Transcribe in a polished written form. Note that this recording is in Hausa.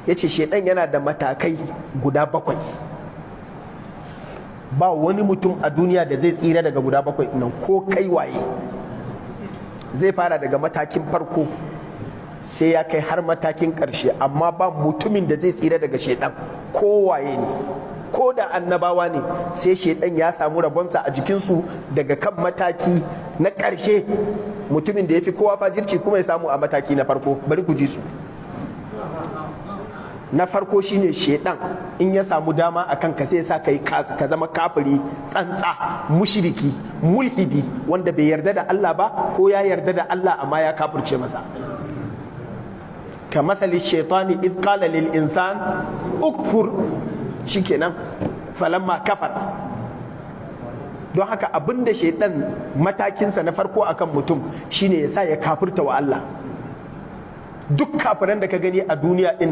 yace shedan yana da matakai guda 7. ba wani mutum a duniya da zai tsira daga guda 7 nan, ko kai waye. Zai fara daga matakin farko sai ya kai har matakin ƙarshe, amma ba mutumin da zai tsira daga shedan, ko waye ne, ko da annabawa ne, sai shedan ya samu rabonsa a jikinsu daga kan mataki na ƙarshe. Mutumin da ya fi kowa fajirci kuma ya samu a mataki na farko. Bari ku ji su. Na farko shine shedan in ya samu dama a kanka sai sa ka zama kafiri tsantsa, mushriki, mulhidi, wanda bai yarda da Allah ba, ko ya yarda da Allah amma ya kafirce masa. كمثل الشيطان إذ قال للإنسان أكفر shikenan falamma kafar. Don haka abinda shaitan matakinsa na farko akan mutum shine ya sa ya kafirta wa Allah. Duk kafiran da ka gani a duniya din